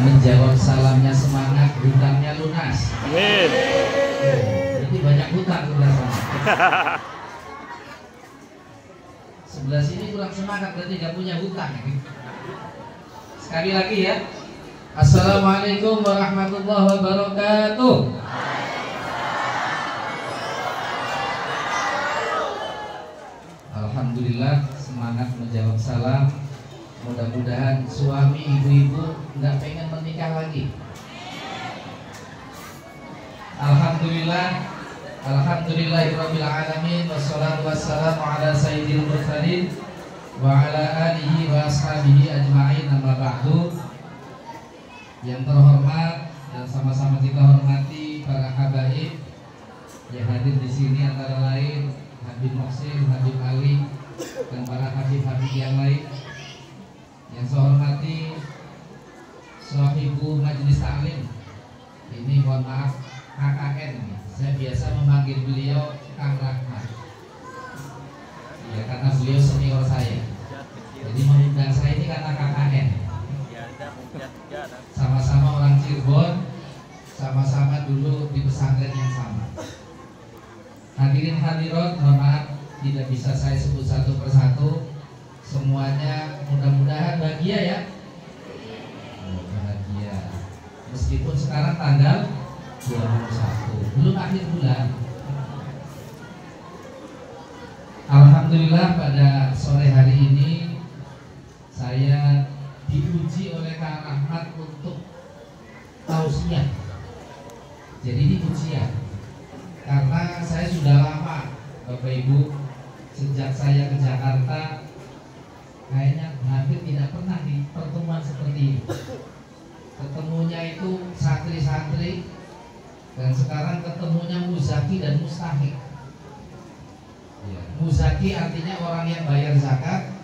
menjawab salamnya semangat, hutangnya lunas. Amin. Jadi banyak hutang sebelah sana. Sebelah sini kurang semangat, berarti nggak punya hutang. Sekali lagi ya. Assalamualaikum warahmatullahi wabarakatuh. Alhamdulillah semangat menjawab salam. Mudah-mudahan suami ibu-ibu nggak pengen menikah lagi. Alhamdulillah, alhamdulillahirabbil alamin, wassalatu wassalamu ala sayyidil mursalin wa ala alihi wa ashabihi ajma'in, amma ba'du. Yang terhormat dan sama-sama kita hormati para habaib yang hadir di sini, antara lain Habib Muhsin, Habib Ali, dan para habib-habib yang lain. Yang saya hormati Sahibu Majelis Taklim, ini mohon maaf KKN, saya biasa memanggil beliau Kang Rahmat ya, karena beliau senior saya. Jadi mengundang saya ini karena KKN. Sama-sama orang Cirebon, sama-sama dulu di pesantren yang sama. Hadirin hadirat, mohon maaf tidak bisa saya sebut satu persatu. Semuanya mudah-mudahan bahagia ya. Bahagia. Meskipun sekarang tanggal 21, belum akhir bulan. Alhamdulillah pada sore hari ini saya diuji oleh Kang Rahmat untuk tausiah. Jadi ini ujian. Karena saya sudah lama, Bapak Ibu, sejak saya ke Jakarta, kayaknya hampir tidak pernah di pertemuan seperti ini. Ketemunya itu santri-santri, dan sekarang ketemunya muzaki dan mustahik. Ya, muzaki artinya orang yang bayar zakat,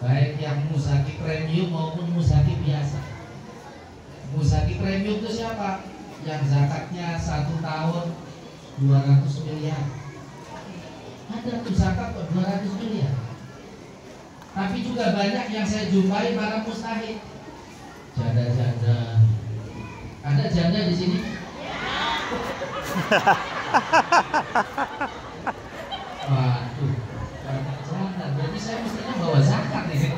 baik yang muzaki premium maupun muzaki biasa. Muzaki premium itu siapa? Yang zakatnya 1 tahun 200 miliar. Ada tuh zakat kok 200 miliar. Tapi juga banyak yang saya jumpai para mustahik, janda-janda. Ada janda di sini? Waduh, janda. Berarti saya mestinya bawa zakat nih.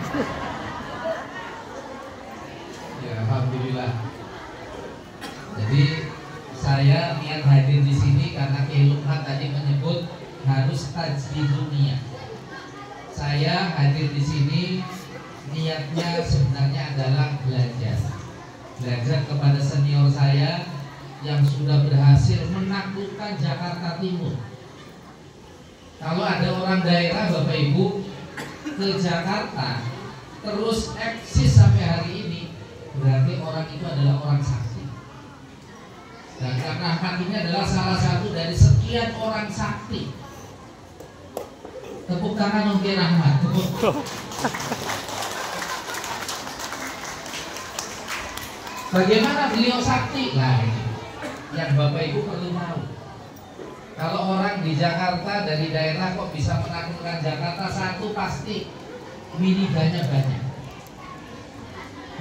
Ya, alhamdulillah. Jadi saya niat hadir di sini karena Kiai Lukman tadi menyebut harus tajdid dunia. Saya hadir di sini niatnya sebenarnya adalah belajar kepada senior saya yang sudah berhasil menaklukkan Jakarta Timur. Kalau ada orang daerah Bapak Ibu ke Jakarta terus eksis sampai hari ini, berarti orang itu adalah orang sakti. Dan Kang Rahmat ini adalah salah satu dari sekian orang sakti. Tepuk tangan untuk Rahmat. Bagaimana beliau sakti? Nah, ini yang Bapak Ibu perlu tahu. Kalau orang di Jakarta dari daerah kok bisa menaklukkan Jakarta, satu pasti wiridanya banyak,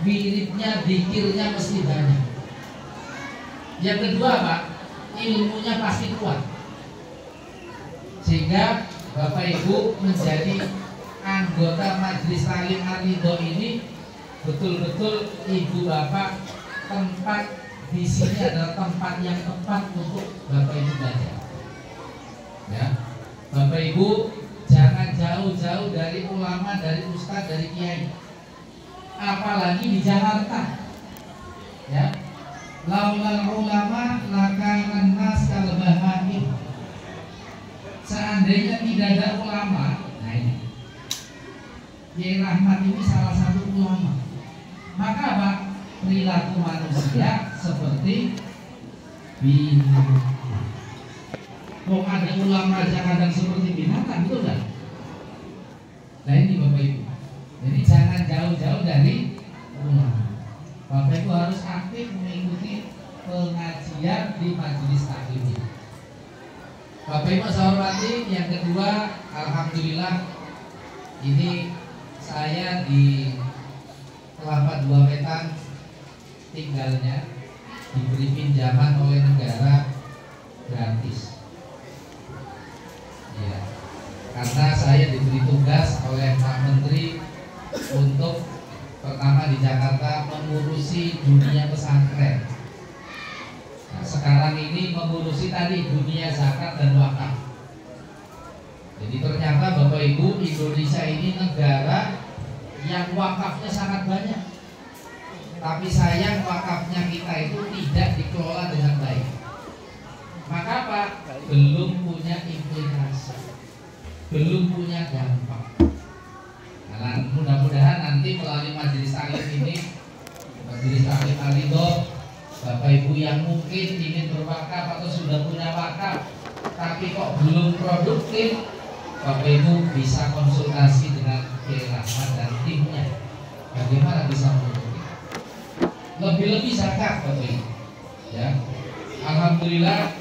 wiridnya, dzikirnya mesti banyak. Yang kedua Pak, ilmunya pasti kuat, sehingga Bapak Ibu menjadi anggota Majelis Taklim Ar-Ridho ini betul-betul Ibu Bapak tempat di sini adalah tempat yang tepat untuk Bapak Ibu belajar. Ya, Bapak Ibu jangan jauh-jauh dari ulama, dari ustadz, dari kiai, apalagi di Jakarta. Ya, laulal ulama lakanan nas kalbahim. Seandainya tidak ada ulama, nah ini Kiai Rahmat ini salah satu ulama, maka apa? Perilaku manusia seperti binatang. Kok ada ulama aja kadang seperti binatang, betul kan? Nah ini Bapak Ibu, jadi jangan jauh-jauh dari ulama. Bapak Ibu harus aktif mengikuti pengajian di majelis taklim ini. Bapak Ibu saya hormati, yang kedua, alhamdulillah ini saya di Kelapa Dua Wetan tinggalnya, diberi pinjaman oleh negara gratis. Ya, karena saya diberi tugas oleh Pak Menteri untuk pertama di Jakarta mengurusi dunia pesantren. Nah, sekarang ini mengurusi tadi dunia zakat dan wakaf. Jadi ternyata Bapak Ibu, Indonesia ini negara yang wakafnya sangat banyak. Tapi sayang wakafnya kita itu tidak dikelola dengan baik. Maka apa? Belum punya implikasi, belum punya dampak. Nah, mudah-mudahan nanti melalui majelis taklim ini, majelis taklim Al-Ridho, Bapak Ibu yang mungkin ingin berwakaf atau sudah punya wakaf tapi kok belum produktif, Bapak Ibu bisa konsultasi dengan Kiai Rahmat dan timnya. Bagaimana bisa produktif? Lebih-lebih zakat, Bapak Ibu. Ya, alhamdulillah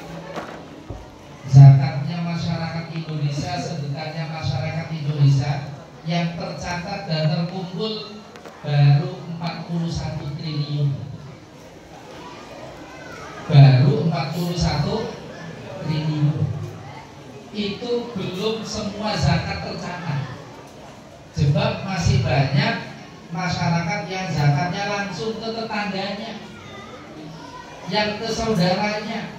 zakatnya masyarakat Indonesia, sedekahnya masyarakat Indonesia yang tercatat dan terkumpul baru 41 triliun. Baru 41 triliun. Itu belum semua zakat tercatat. Sebab masih banyak masyarakat yang zakatnya langsung ke tetangganya, yang ke saudaranya.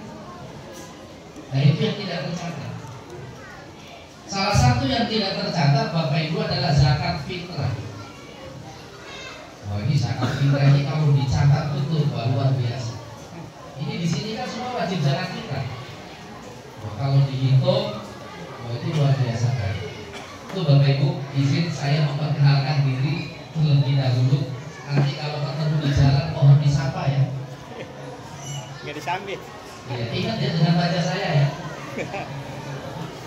Nah, itu yang tidak tercatat. Salah satu yang tidak tercatat Bapak Ibu adalah zakat fitrah. Oh, ini zakat fitrah ini kalau dicatat betul luar biasa. Ini di sini kan semua wajib zakat fitrah. Oh, kalau dihitung, oh, itu luar biasa kan. Itu Bapak Ibu, izin saya memperkenalkan diri terlebih dahulu. Nanti kalau ketemu di jalan mohon disapa ya. Nggak disambit. Ya, ingat ya dengan wajah saya ya.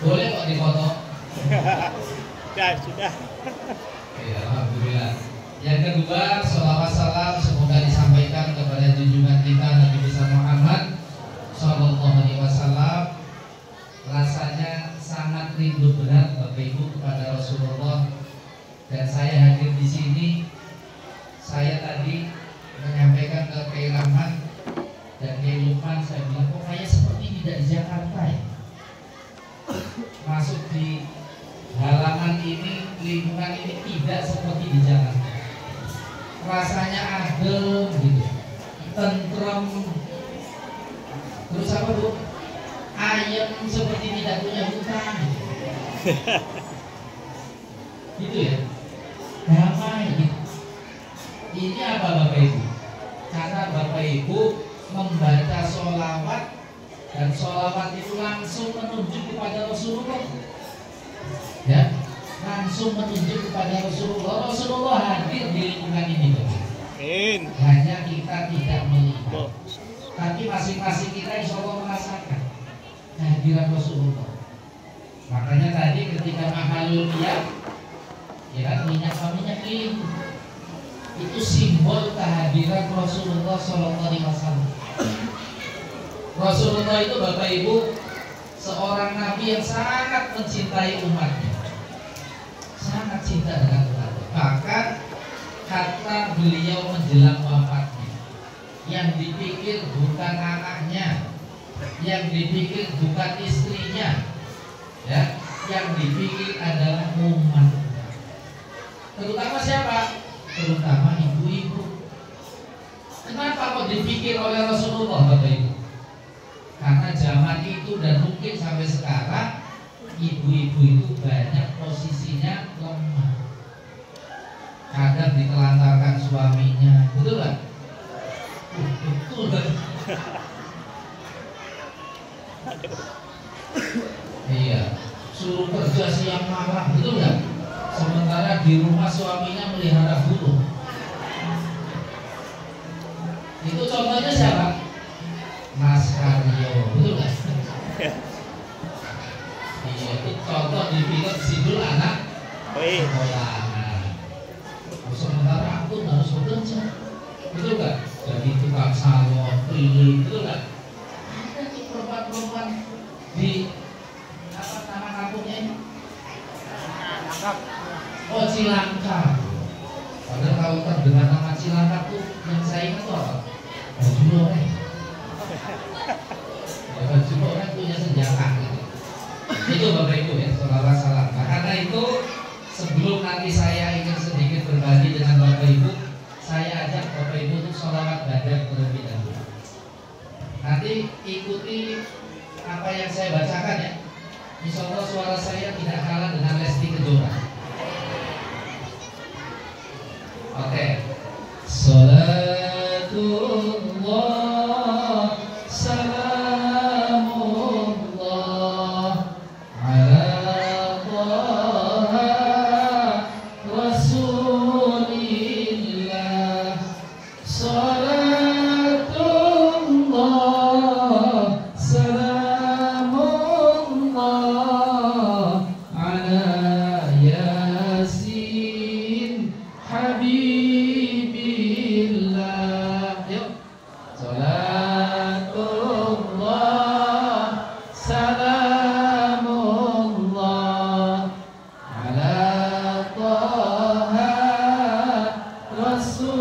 Boleh kok difoto. Sudah. Ya, alhamdulillah. Yang kedua, sholawat salam semoga disampaikan kepada junjungan kita Nabi besar Muhammad Sallallahu Alaihi Wasallam. Rasanya sangat rindu berat Bapak Ibu kepada Rasulullah, dan saya hadir di sini. Saya tadi menyampaikan ke Kiai Rahmat dan Kiai Lukman, saya bilang kok kayak seperti tidak di Jakarta ya. Masuk di halaman ini, lingkungan ini tidak seperti di Jakarta. Rasanya adem gitu, tentrem. Terus apa Bu? Ayam seperti tidak punya hutang. Gitu ya. Damai gitu. Ini apa Bapak Ibu? Karena Bapak Ibu membaca sholawat, dan sholawat itu langsung menunjuk kepada Rasulullah. Ya, langsung menunjuk kepada Rasulullah. Rasulullah hadir di lingkungan ini, Bapak. Hanya kita tidak melihat, tapi masing-masing kita insya Allah merasakan kehadiran Rasulullah. Makanya tadi ketika mahalul niat, ya kan, minyak ini itu simbol kehadiran Rasulullah Sallallahu Alaihi Wasallam. Rasulullah itu Bapak Ibu seorang Nabi yang sangat mencintai umatnya, sangat cinta dengan umatnya. Bahkan kata beliau menjelang wafatnya, yang dipikir bukan anaknya, yang dipikir bukan istrinya, ya, yang dipikir adalah umat. Terutama siapa? Terutama ibu-ibu. Kenapa kok dipikir oleh Rasulullah Bapak Ibu? Karena zaman itu dan mungkin sampai sekarang ibu-ibu itu banyak posisinya lemah, kadang ditelantarkan suaminya, betul kan? Betul kan? Iya, suruh kerja siang malam, betul kan? Sementara di rumah suaminya melihara burung. Itu contohnya siapa? Mas Karyo, betul kan? Iya, itu contoh di film Sidul Anak Sekolahan. Sementara aku harus bekerja, betul kan? Jadi tukang salon, keliling, betul kan? Ada tuh perempuan-perempuan di apa nama kampungnya ini? Oh, Cilangkap. Padahal kalau terdengar nama Cilangkap tuh yang saya ingat tuh apa? Baju orang punya senjata. Itu Bapak Ibu ya, sholawat salam. Nah, karena itu sebelum nanti saya ingin sedikit berbagi dengan Bapak Ibu, saya ajak Bapak Ibu untuk sholawat badan terlebih dahulu. Nanti ikuti apa yang saya bacakan ya. Insya Allah suara saya tidak kalah dengan Lesti Kejora. Oke. Salatullah salamullah ala Taha Rasulillah. Salatullah salamullah ala Yasin Habibillah. Yuk. Salatullah salamullah ala Taha Rasulillah.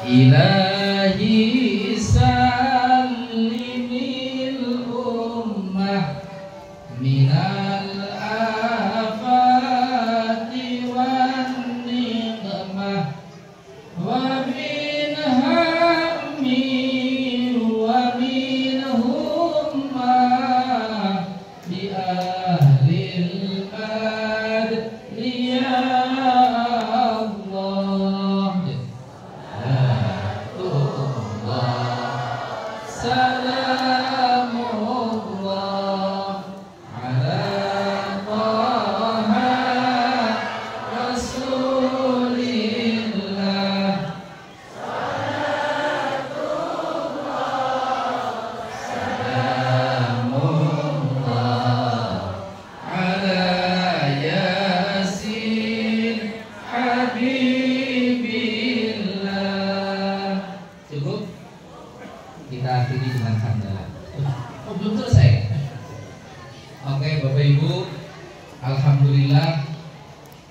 Ilahi salimil ummah minal afati wan niqmah wa min hammi wa min hummah bi ahlil badri ya Allah. Salamullah ala Taha Rasulillah. Salamullah ala Yasin Habibillah. Cukup? Kita akhiri dengan hamdalah. Oh, belum selesai. Oke, Bapak Ibu, alhamdulillah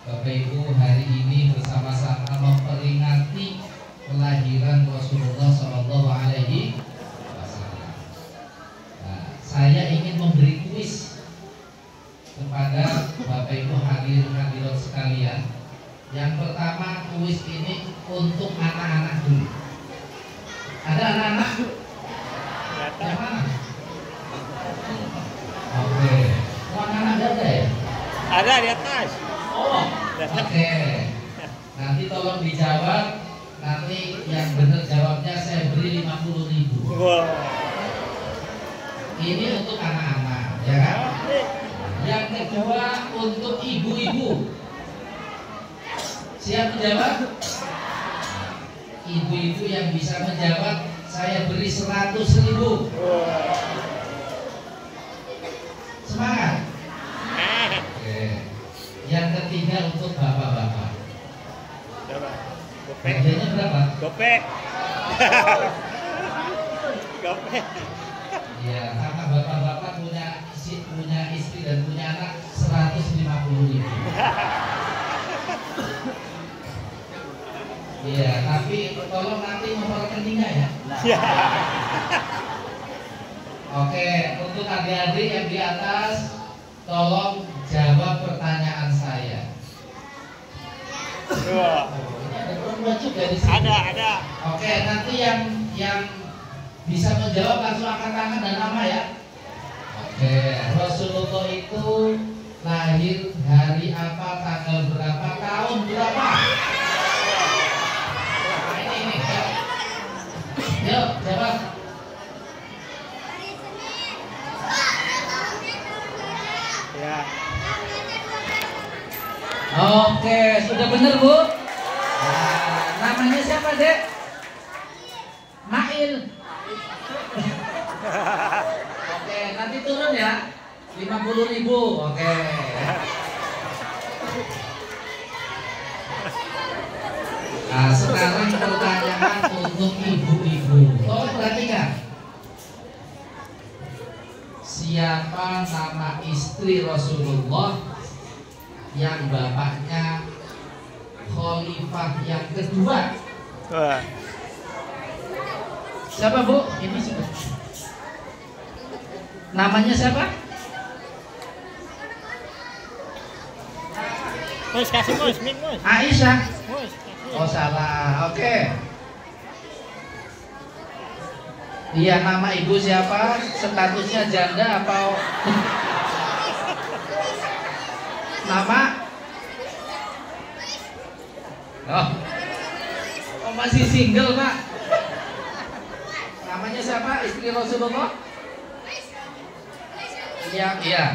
Bapak Ibu hari ini bersama-sama memperingati kelahiran Rasulullah Shallallahu Alaihi Wasallam. Nah, saya ingin memberi kuis kepada Bapak Ibu hadirin sekalian. Yang pertama, kuis ini untuk anak-anak dulu. Ada anak-anak? Yang mana? Oke. Oh, anak-anak ada ya? Ada di atas. Oh, oke. Nanti tolong dijawab. Nanti yang benar jawabnya saya beri 50.000. Wow. Ini untuk anak-anak, ya kan? Yang kedua untuk ibu-ibu. Siap menjawab? Ibu-ibu yang bisa menjawab saya beri 100.000. Semangat. Oke. Yang ketiga untuk bapak-bapak. Coba. Gopek. Harganya berapa? Gopek. Gopek. Iya, karena bapak-bapak punya istri dan punya anak 150.000. Iya, tapi tolong nanti nomor rekeningnya ya. Ya. Oke, untuk adik-adik yang di atas, tolong jawab pertanyaan saya. Wah. Ini ada perempuan juga di sini. Ada. Oke, nanti yang bisa menjawab langsung angkat tangan dan nama ya. Oke, Rasulullah itu lahir hari apa, tanggal berapa, tahun berapa? Nah, ini ya. Yuk, jawab. Ya. Oke, sudah benar Bu. Nah, namanya siapa Dek? Mail. Oke, nanti turun ya. 50.000. Oke. Nah, sekarang pertanyaan untuk untuk ibu-ibu. Tolong perhatikan. Siapa nama istri Rasulullah yang bapaknya khalifah yang kedua? Wah. Siapa Bu? Ini sebut. Namanya siapa? Mus, kasih mus, mik mus. Aisyah. Mus, kasih. Oh salah. Oke. Iya, nama ibu siapa? Statusnya janda atau nama? Oh masih single Pak. Namanya siapa? Istri Rasulullah? Iya, iya.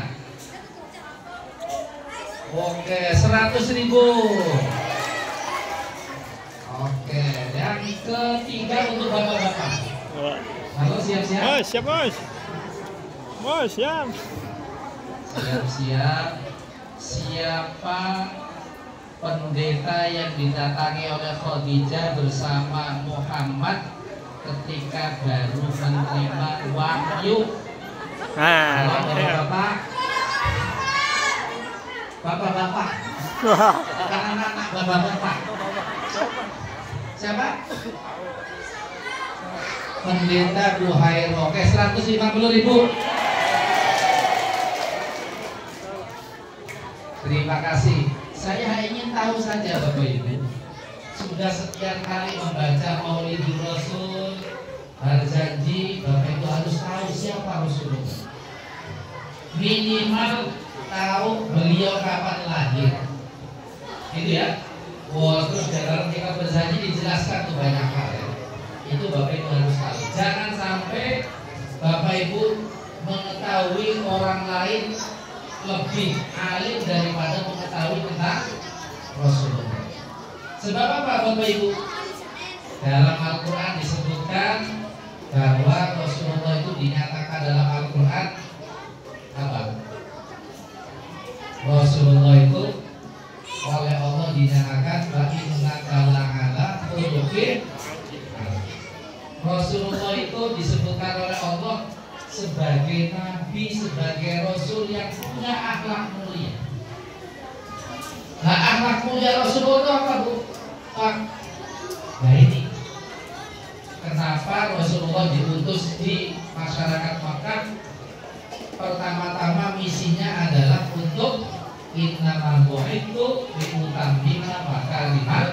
Oke, 100.000. Oke, yang ketiga untuk bapak-bapak. Wah. Halo, siap-siap. Mus, siap mus. Mus, siap. Siap-siap. Siapa pendeta yang didatangi oleh Khadijah bersama Muhammad ketika baru menerima wahyu? Halo, Nah, bapak-bapak. Bapak-bapak. Anak-anak bapak-bapak. Siapa? Pendeta Buhair. Oke, 150.000. Terima kasih. Saya ingin tahu saja Bapak Ibu, sudah sekian kali membaca Maulidul Rasul, berjanji Bapak Ibu harus tahu siapa Rasulullah. Minimal tahu beliau kapan lahir. Gitu ya. Wah, terus dalam kita berjanji dijelaskan tuh banyak hal ya. Itu Bapak Ibu harus tahu. Jangan sampai Bapak Ibu mengetahui orang lain lebih alim daripada mengetahui tentang Rasulullah. Sebab apa Bapak Ibu? Dalam Al-Quran disebutkan bahwa Rasulullah itu dinyatakan dalam Al-Quran apa? Rasulullah itu oleh Allah dinyatakan innaka la'ala khuluqin. Rasulullah itu disebutkan oleh Allah sebagai nabi, sebagai rasul yang punya akhlak mulia. Nah, akhlak mulia Rasulullah apa Bu? Pak. Nah ini kenapa Rasulullah diutus di masyarakat Makkah? Pertama-tama misinya adalah untuk innamal bu'itsu liutammima makarimal.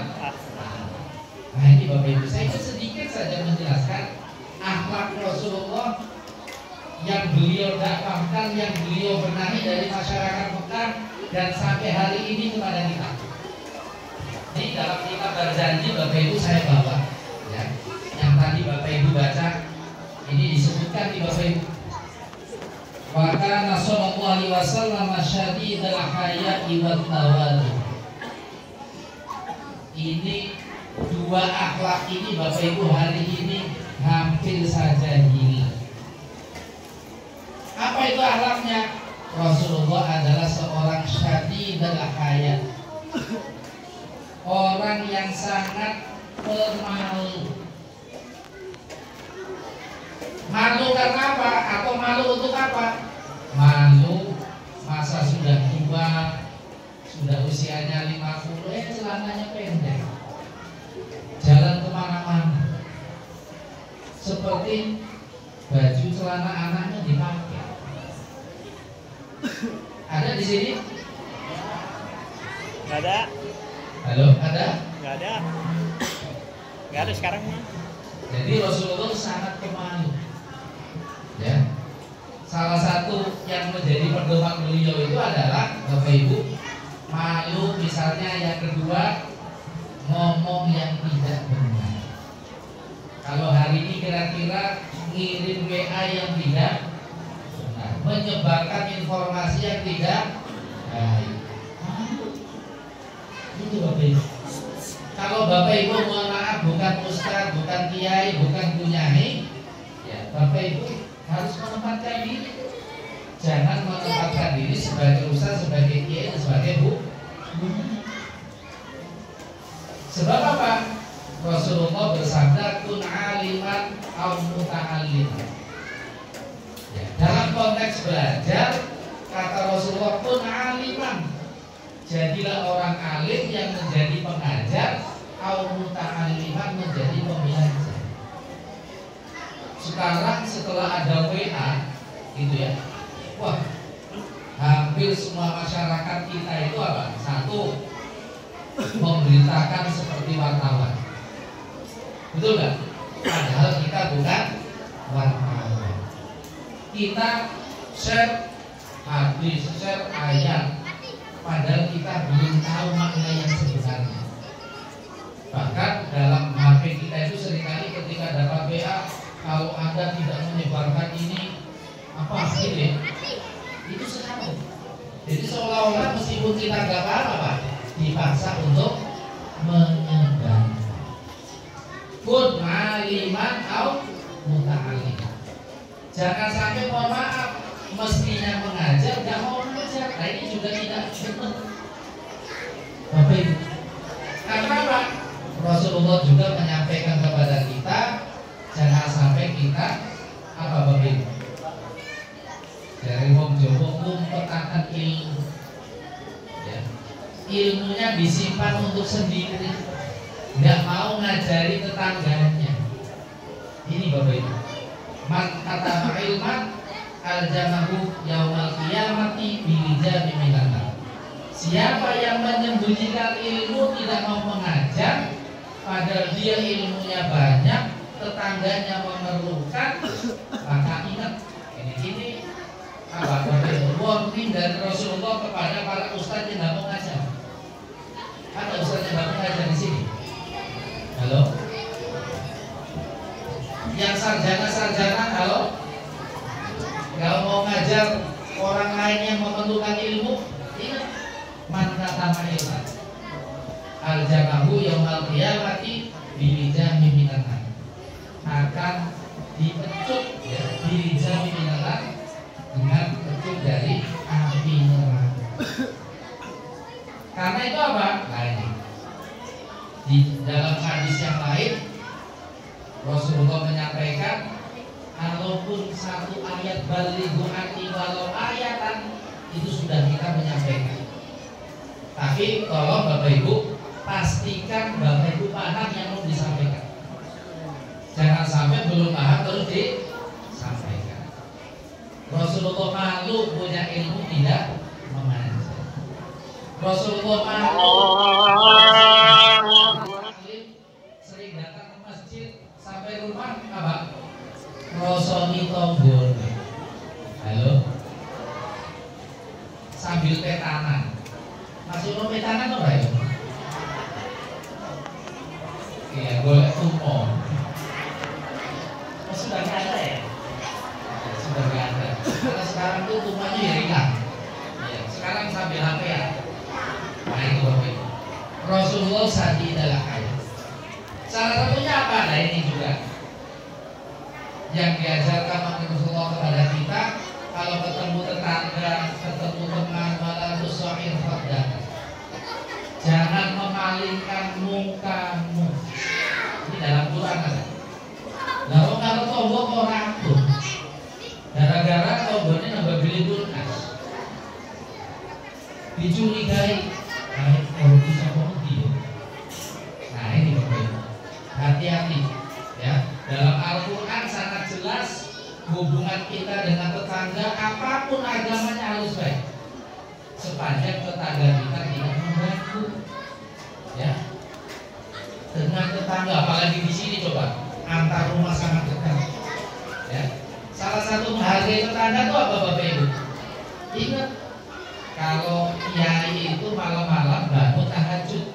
Nah ini Bapak Ibu, saya sedikit saja menjelaskan akhlak Rasulullah yang beliau dakwahkan, yang beliau benahi dari masyarakat Mekah dan sampai hari ini kepada kita. Ini dalam kitab berjanji Bapak Ibu saya bawa ya. Yang tadi Bapak Ibu baca, ini disebutkan di Bapak Ibu. Wa kana sallallahu alaihi wasallam syadidul haya'i wat tawadu. Ini dua akhlak ini Bapak Ibu hari ini hampir saja hilang. Apa itu akhlaknya? Rasulullah adalah seorang syadidul haya, orang yang sangat pemalu. Malu karena apa? Atau malu untuk apa? Malu masa sudah tua, sudah usianya 50, celananya pendek, jalan kemana-mana, seperti baju celana anaknya dipakai. Ada di sini? nggak ada. Halo, ada? Nggak ada. Nggak ada sekarang mah. Jadi Rasulullah sangat pemalu. Ya. Salah satu yang menjadi pedoman beliau itu adalah Bapak Ibu, malu misalnya. Yang kedua, ngomong yang tidak benar. Kalau hari ini kira-kira ngirim WA yang tidak benar, menyebarkan informasi yang tidak baik. Itu Bapak Ibu. Kalau Bapak Ibu mohon maaf bukan ustaz, bukan kiai, bukan kunyai, ya Bapak Ibu harus menempatkan diri. Jangan menempatkan diri sebagai ustaz, sebagai kiai, dan sebagai bu. Sebab apa? Rasulullah bersabda kun aliman au muta'alliman. Ya, dalam konteks belajar kata Rasulullah kun aliman, jadilah orang alim yang menjadi pengajar, au muta'alliman menjadi pembelajar. Sekarang setelah ada WA gitu ya, wah hampir semua masyarakat kita itu apa? Satu, memberitakan seperti wartawan. Betul nggak? Padahal kita bukan wartawan. Kita share hadis, share ayat, padahal kita belum tahu makna yang sebenarnya. Bahkan dalam HP kita itu seringkali ketika dapat WA, kalau Anda tidak menyebarkan ini apa gitu ya, itu sekarang. Jadi seolah-olah meskipun kita nggak paham apa, dipaksa untuk menyebar. Kun aliman au muta'alliman. Jangan sampai mohon maaf, mestinya mengajar nggak mau mengajar. Nah ini juga tidak benar. Bapak Ibu, karena apa? Rasulullah juga menyampaikan kepada kita, jangan sampai kita apa Bapak Ibu? Dari wong Jawa ngumpetaken ilmu. Ya. Ilmunya disimpan untuk sendiri, nggak mau ngajari tetangganya. Ini Bapak Ibu, man kata ilman aljamahu yaumal qiyamati bilijami minan nar. Siapa yang menyembunyikan ilmu, tidak mau mengajar, padahal dia ilmunya banyak, tetangganya memerlukan, maka ingat ini apa Bapak Ibu, warning dari Rasulullah kepada para ustadz yang nggak mau ngajar. Ada ustadz yang nggak mau ngajar di sini? Halo? Yang sarjana-sarjana, halo? Nggak mau ngajar orang lain yang memerlukan ilmu? Ingat, man kata ilman aljamahu yaumal qiyamati bilijami minan nar, akan dipecut ya, bilijami minan nar, dengan pecut dari api neraka. Karena itu apa? Nah ini di dalam hadis yang lain Rasulullah menyampaikan, kalaupun satu ayat balighu anni walau ayatan, itu sudah kita menyampaikan. Tapi tolong Bapak Ibu, pastikan Bapak Ibu paham yang mau disampaikan. Jangan sampai belum paham terus disampaikan. Rasulullah malu punya ilmu tidak mengajar. Rasulullah malu sering datang ke masjid, sampai rumah apa? Rosoni tombol. Halo? Sambil petanan. Masih mau petanan apa ya? Iya, boleh tumpong. Oh, sudah nggak ada ya? Sudah nggak ada. Karena sekarang tuh tumpangnya ya hilang. Ya, sekarang sambil HP ya. Nah itu Bapak Ibu, Rasulullah sadidalah ayat. Salah satunya apa? Nah ini juga yang diajarkan oleh Rasulullah kepada kita, kalau ketemu tetangga, ketemu teman, malah tusoir fadah, jangan memalingkan mukamu. Ini dalam Quran ada. Lalu kalau tombol orang tuh, gara-gara tombolnya nambah beli kulkas, dicurigai, kalau bisa mati. Nah ini Bapak Ibu, hati-hati ya. Dalam Al-Quran sangat jelas hubungan kita dengan tetangga, apapun agamanya harus baik, sepanjang tetangga kita tidak membantu ya. Dengan tetangga, apalagi di sini coba, antar rumah sangat dekat ya. Salah satu menghargai tetangga itu apa Bapak Ibu? Ingat, kalau kiai itu malam-malam bangun tahajud.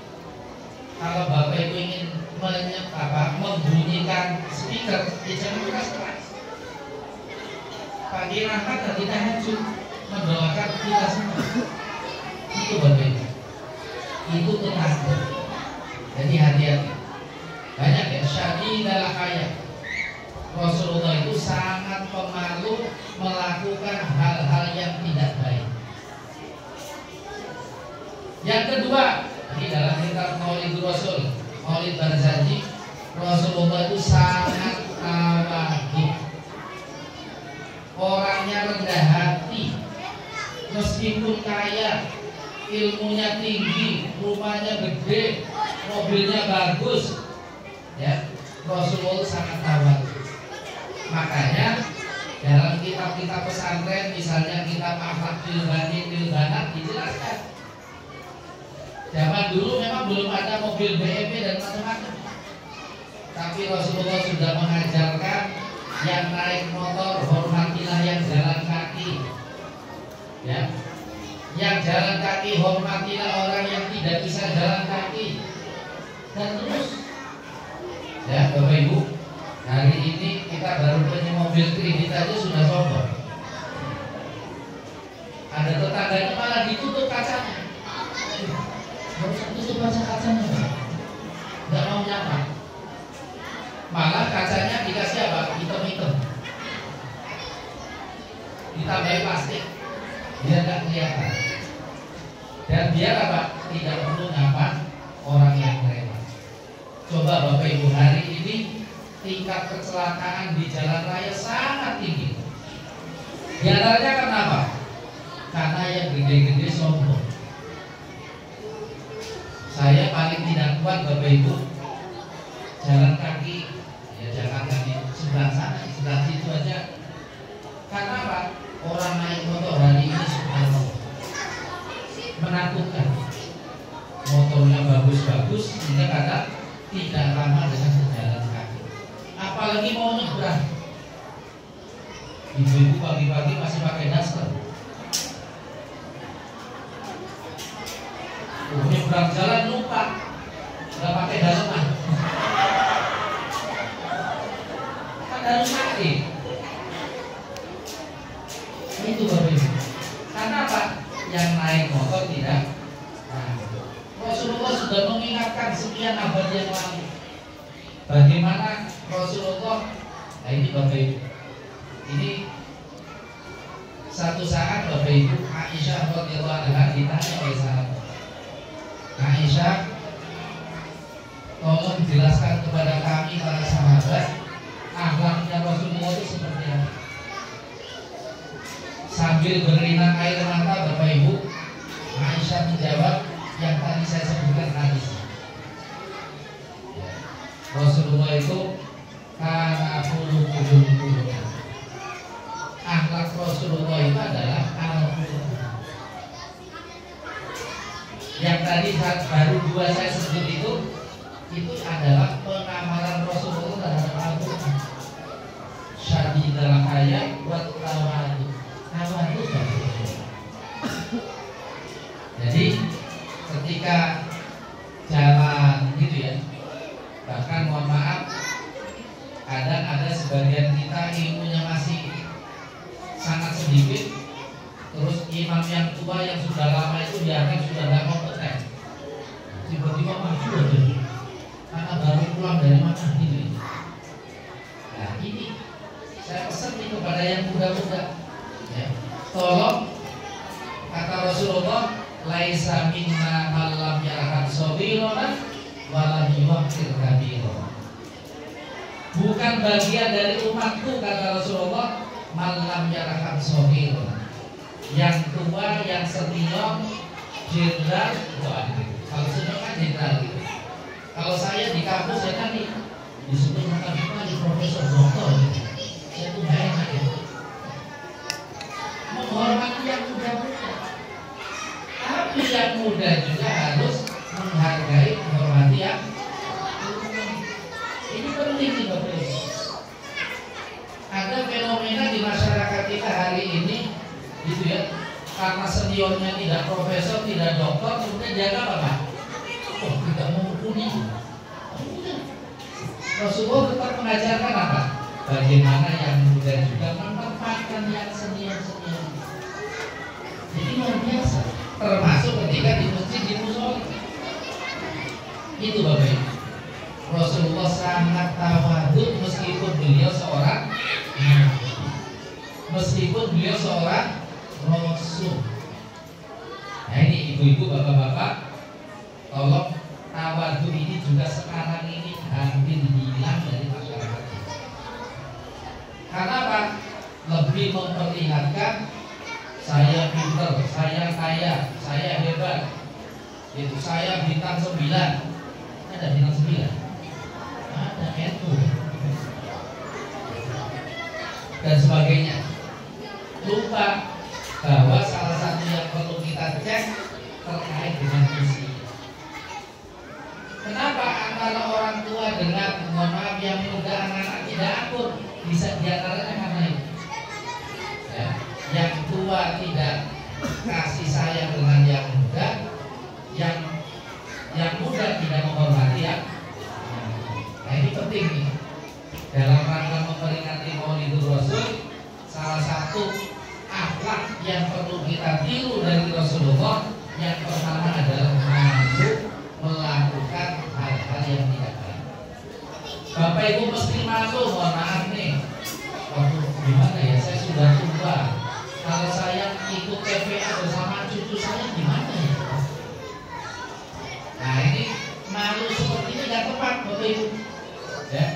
Kalau Bapak Ibu ingin membunyikan speaker, ya jangan keras-keras. Pagi rahmat nanti tahajud, mendoakan kita semua. Itu Bapak Ibu, itu tetangga. Jadi hati-hati. Banyak ya syadidalah ayat. Rasulullah itu sangat pemalu melakukan hal-hal yang tidak baik. Yang kedua, ini dalam kitab Maulid Rasul, Maulid Barzanji, Rasulullah itu sangat tawadhu, orangnya rendah hati, meskipun kaya, ilmunya tinggi, rumahnya gede, mobilnya bagus, ya, Rasulullah sangat tawadhu. Makanya dalam kitab-kitab pesantren, misalnya kitab Akhlak Dilbanat dijelaskan, zaman dulu memang belum ada mobil BMW dan macam-macam, tapi Rasulullah sudah mengajarkan yang naik motor hormatilah yang jalan kaki, ya, yang jalan kaki hormatilah orang yang tidak bisa jalan kaki, dan terus, ya Bapak Ibu. Hari ini kita baru punya mobil kredit aja sudah sombong. Ada tetangganya malah ditutup kacanya. Gak usah tutup kacanya, nggak mau nyapa. Malah kacanya dikasih apa? Hitam-hitam, ditambahin plastik biar nggak kelihatan. Dan biar apa? Tidak perlu nyapa orang yang lewat. Coba Bapak Ibu, hari ini tingkat kecelakaan di jalan raya sangat tinggi. Di antaranya kenapa? Karena yang gede-gede sombong. Saya paling tidak kuat Bapak Ibu, jalan kaki, ya jalan kaki sebelah sana, sebelah situ aja. Karena apa? Orang naik motor hari ini sudah menakutkan. Motornya bagus-bagus, sehingga kadang tidak ramah dengan berjalan kaki. Apalagi mau nyebrang, ibu-ibu pagi-pagi masih pakai daster. Nyebrang jalan lupa, nggak pakai daleman. Kan harus pakai. Itu Bapak Ibu. Karena apa? Yang naik motor tidak. Nah, Rasulullah sudah mengingatkan sekian abad yang lalu. Bagaimana Rasulullah, nah ini Bapak Ibu, ini satu saat Bapak Ibu, Aisyah radhiyallahu anha ditanya oleh sahabat, Aisyah, tolong jelaskan kepada kami para sahabat akhlaknya Rasulullah itu seperti apa. Sambil berinak air mata Bapak Ibu, Aisyah menjawab yang tadi saya sebutkan hadis. Rasulullah itu karena puluh akhlak Rasulullah itu adalah Al-Quran. Yang tadi baru dua saya sebut itu adalah pengamalan Rasulullah terhadap Al-Quran. Syadidul hayat wa tawadhu. Tawadhu. Jadi ketika jalan gitu ya, bahkan mohon maaf, kadang ada sebagian kita ilmunya masih sangat sedikit, terus imam yang tua yang sudah lama itu dianggap sudah tidak kompeten, tiba-tiba maju aja karena baru pulang dari mana gitu. Nah ini saya pesan nih kepada yang muda-muda, ya, tolong, kata Rasulullah, laisa minna man lam yarham sabirana wa lam yuwaqqir kabira. Bukan bagian dari umatku, kata Rasulullah, man lam yarham sabirana, yang tua, yang senior, jenderal, kalau senior kan jenderal gitu. Kalau saya di kampus saya kan disebut di profesor doktor gitu. Saya tuh gak enak ya, menghormati yang muda-muda. Tapi yang muda juga harus menghargai, menghormati yang tua. Ini penting nih Bapak Ibu. Ada fenomena di masyarakat kita hari ini, gitu ya, karena seniornya tidak profesor, tidak doktor, kemudian jaga apa? Oh, tidak mumpuni. Rasulullah tetap mengajarkan apa? Bagaimana yang muda juga menempatkan yang senior-senior. Jadi luar biasa. Termasuk ketika di masjid, di musola. Itu Bapak Ibu. Rasulullah sangat tawadhu meskipun beliau seorang nabi, meskipun beliau seorang rasul. Nah ini ibu-ibu, bapak-bapak, tolong tawadhu ini juga sekarang ini hampir demi memperlihatkan saya pinter, saya kaya, saya hebat. Itu saya bintang 9. Ada bintang 9? Ada NU dan sebagainya. Lupa bahwa salah satu yang perlu kita cek terkait dengan usia. Kenapa antara orang tua dengan mohon maaf yang muda anak-anak tidak akur? Bisa diantaranya karena itu. Ya, yang tua tidak kasih sayang dengan yang muda, yang muda tidak menghormati ya. Nah ini penting nih. Dalam rangka memperingati Maulidul Rasul, salah satu akhlak yang perlu kita tiru dari Rasulullah yang pertama adalah mampu melakukan hal-hal yang tidak baik. Bapak Ibu mesti malu, mohon maaf nih. Waduh, gimana ya? Saya sudah tua. Kalau saya ikut TPA bersama cucu saya gimana ya? Nah ini malu seperti ini nggak tepat, Bapak Ibu. Ya.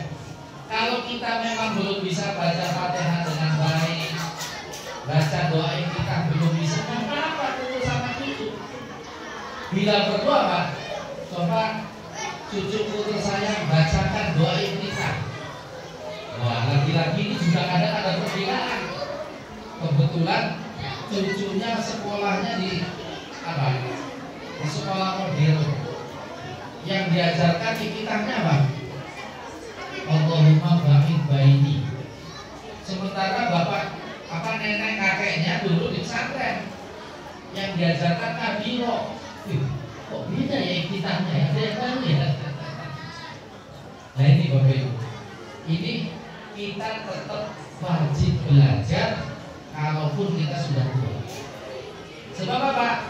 Kalau kita memang belum bisa baca Fatihah dengan baik, baca doa yang kita belum bisa, apa kumpul sama cucu? Bila berdoa Pak, coba cucuku tersayang bacakan doa yang kita. Wah, lagi-lagi ini juga ada perbedaan. Kebetulan cucunya sekolahnya di apa? Di sekolah model. Yang diajarkan ikitahnya apa? Allahumma ba'id baini. Sementara bapak nenek kakeknya dulu di pesantren yang diajarkan kabiro. Kok beda ya ikitahnya ya? Ada yang baru ya? Nah ini Bapak Ibu, ini kita tetap wajib belajar kalaupun kita sudah tua. Sebab apa?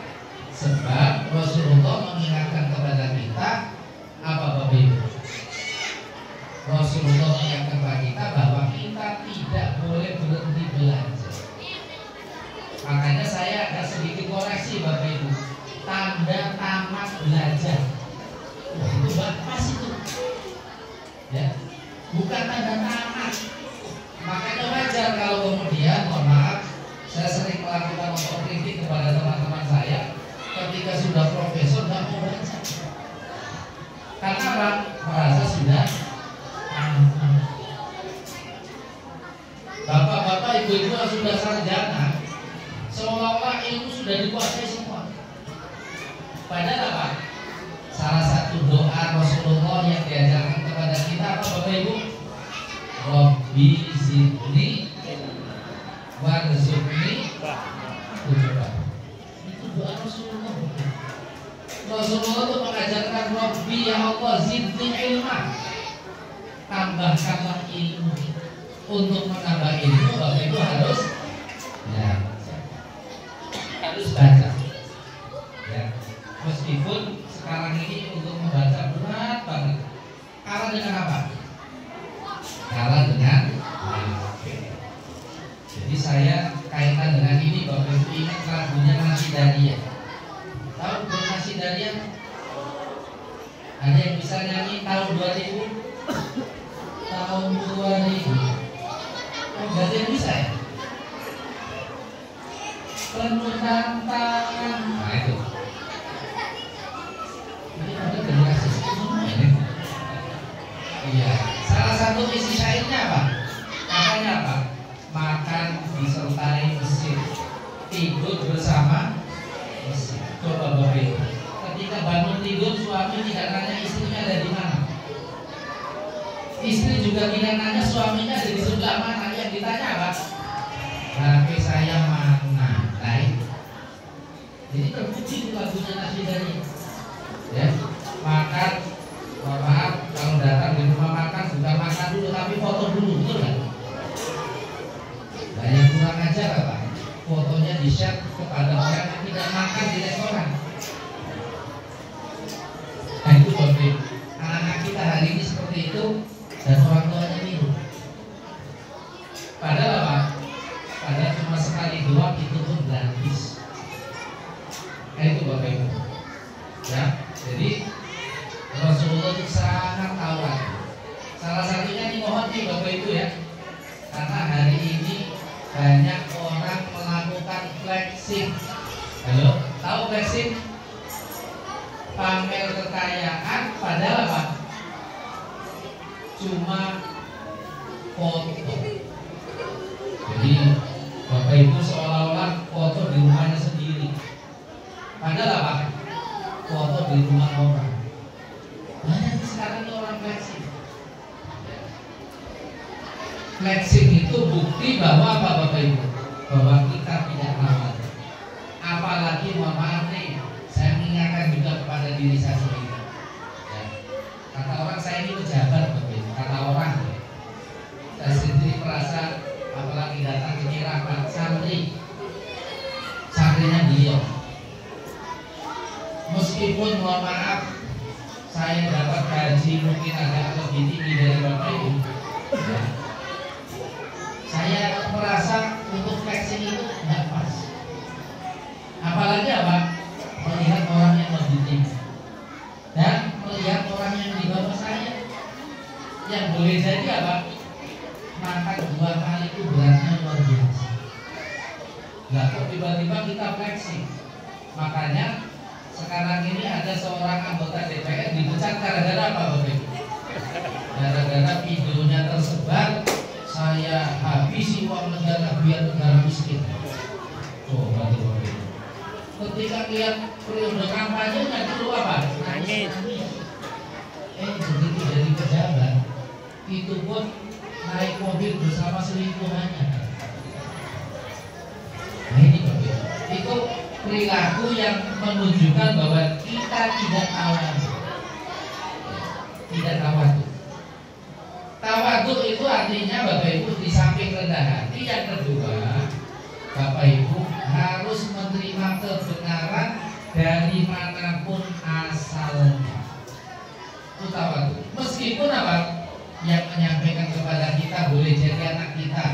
Sebab Rasulullah mengingatkan kepada kita apa Bapak Ibu? Rasulullah mengingatkan kepada kita bahwa kita tidak boleh berhenti belajar. Makanya saya agak sedikit koreksi Bapak Ibu. Tanda tamat belajar. Wah, itu pas itu. Ya, bukan tanda tamat. Makanya wajar kalau kemudian, mohon maaf, saya sering melakukan otokritik kepada teman-teman saya ketika sudah profesor nggak mau baca. Karena apa? Merasa sudah bapak-bapak, ibu-ibu yang sudah sarjana, seolah-olah ilmu sudah dikuasai semua. Padahal apa? Salah satu doa Rasulullah yang diajarkan kepada kita apa Bapak Ibu? Rabbi zidni warzuqni ilma. Itu doa Rasulullah. Rasulullah itu mengajarkan Rabbi ya Allah zidni ilma. Tambahkanlah ilmu. Untuk menambah ilmu Bapak Ibu harus baca. Ya. Meskipun sekarang ini untuk membaca berat banget. Kalah dengan apa? Kalah dengan Jadi saya kaitan dengan ini Bapak Ibu ingat lagunya Nasidaria. Tahu Nasidaria? Ada yang bisa nyanyi tahun 2000? Tahun 2000. Gak ada yang bisa ya? Penuh tantangan. Nah itu. Ini ada generasi semua ini. Iya. Salah satu isi syairnya apa? Katanya apa? Makan disertai mesin, tidur bersama mesin. Coba Bapak Ibu. Ketika bangun tidur suami tidak nanya istrinya ada di mana. Istri juga tidak nanya suaminya ada di sebelah mana. Yang ditanya apa? HP saya mana? Lain. Jadi terpuji lagunya Nasidaria. Ya, makan. Maaf kalau datang di rumah makan bukan makan dulu tapi foto dulu, betul nggak? Nah yang kurang ajar apa? Fotonya di share kepada orang yang tidak makan di restoran. Nah itu Bapak. Anak-anak kita hari ini seperti itu. Dan orang tuanya niru. Padahal apa? Padahal cuma sekali doang itu pun gratis. Nah itu Bapak Ibu. Ya, jadi Rasulullah itu sangat awal. Salah satunya nih mohon nih Bapak Ibu ya. Karena hari ini banyak cuma foto. Jadi Bapak Ibu seolah-olah foto di rumahnya sendiri. Padahal apa? Foto di rumah orang. Banyak sekarang orang flexing. Flexing itu bukti bahwa apa Bapak Ibu? Bahwa kita tidak rawat. Apalagi mohon maaf nih, saya mengingatkan juga kepada diri saya sendiri. Ya. Kata orang saya ini pejabat Bapak Ibu. Kata orang, saya sendiri merasa apalagi datang ke Rahmat santrinya beliau. Meskipun mohon maaf saya dapat gaji mungkin agak lebih tinggi dari Bapak Ibu, ya, saya merasa untuk flexing itu nggak pas. Apalagi apa? Melihat orang yang lebih tinggi dan melihat orang yang di bawah saya, yang boleh jadi apa? Makan 2 kali itu beratnya luar biasa. Nggak kok tiba-tiba kita flexing. Makanya sekarang ini ada seorang anggota DPR dipecat gara-gara apa Bapak Ibu? Gara-gara videonya tersebar, saya habisi uang negara biar negara miskin. Coba tuh Bapak Ibu. Ketika lihat periode kampanye nggak dulu apa? Nangis. Begitu jadi pejabat, itu pun naik mobil bersama selingkuhannya. Nah ini Bapak Ibu. Itu perilaku yang menunjukkan bahwa kita tidak tawadu. Tidak tawadu. Tawadu itu artinya Bapak Ibu di samping rendah hati, yang kedua Bapak Ibu harus menerima kebenaran dari manapun asalnya. Itu tawadu. Meskipun apa yang menyampaikan kepada kita boleh jadi anak kita,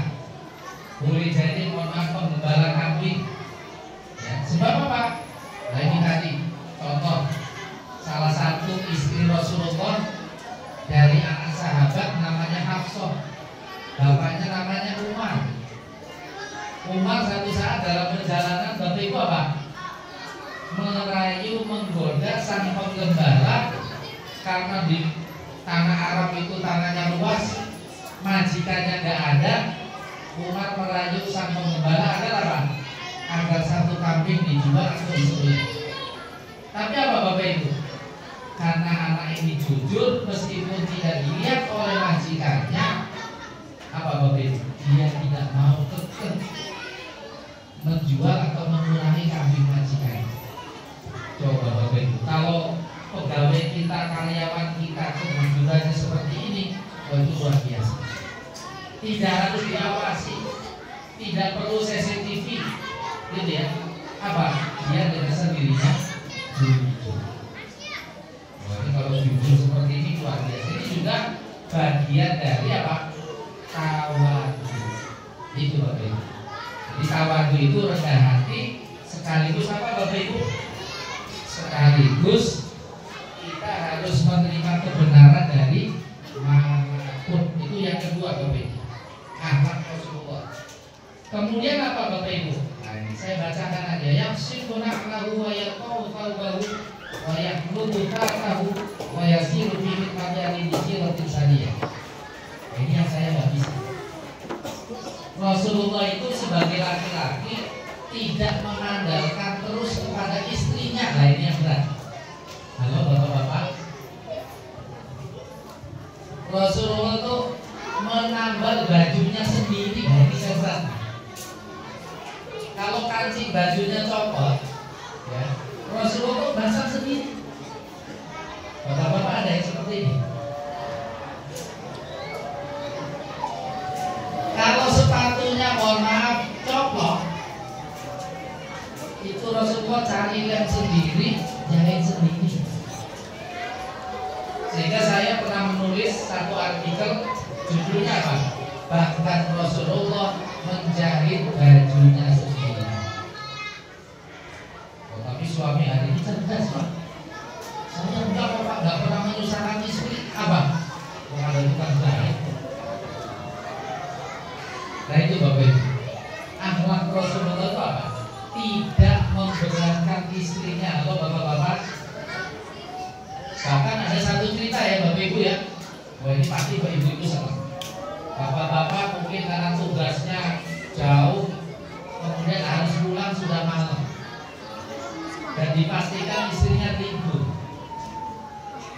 boleh jadi mohon maaf penggembala kambing. Ya, sebab apa? Nah ini tadi contoh salah satu istri Rasulullah dari anak sahabat namanya Hafsah, bapaknya namanya Umar. Umar satu saat dalam perjalanan Bapak Ibu apa? Merayu menggoda sang penggembala karena di tanah Arab itu tanahnya luas, majikannya nggak ada. Umar merayu sang penggembala agar apa? Agar satu kambing dijual atau disembelih. Tapi apa Bapak Ibu? Karena anak ini jujur, meskipun tidak dilihat oleh majikannya, apa Bapak Ibu? Dia tidak mau kekeh menjual atau mengurangi kambing majikan. Coba Bapak Ibu, kalau pegawai kita, karyawan kita kejujurannya seperti ini, oh itu luar biasa. Tidak harus diawasi, tidak perlu CCTV, gitu ya. Apa? Dia dengan sendirinya jujur. Jadi kalau jujur seperti ini luar biasa. Ini juga bagian dari apa? Tawadu. Itu Bapak Ibu. Jadi tawadu itu rendah hati, sekaligus apa Bapak Ibu? Sekaligus kita harus menerima kebenaran dari manapun. Itu yang kedua Bapak Ibu. Akhlak Rasulullah. Kemudian apa Bapak Ibu? Nah, ini saya bacakan aja. Yang sikuna lahu wa yaqau taubahu wa yaqlubu ta'atahu wa yasiru fi mitmadani disiratin saniyah. Ini yang saya nggak bisa. Rasulullah itu sebagai laki-laki tidak mengandalkan terus kepada istrinya. Nah ini yang berat. Halo bapak-bapak. Rasulullah itu menambal bajunya sendiri. Nah ini yang berat. Kalau kancing bajunya copot, ya, Rasulullah itu basah sendiri. Bapak-bapak ada yang seperti ini? Kalau sepatunya mohon maaf copot, itu Rasulullah cari lem sendiri, jahit sendiri. Sehingga saya pernah menulis satu artikel, judulnya apa? Bahkan Rasulullah menjahit bajunya sendiri. Oh, tapi suami hari ini cerdas Pak. Saya enggak Pak, enggak pernah menyusahkan istri. Apa? Kalau ada tukang jahit. Nah itu Bapak Ibu. Akhlak Rasulullah itu apa? Tidak memberatkan istrinya. Atau bapak-bapak. Bahkan ada satu cerita ya Bapak Ibu ya. Wah ini pasti ibu itu senang. Bapak-bapak mungkin karena tugasnya jauh, kemudian harus pulang sudah malam, dan dipastikan istrinya tidur.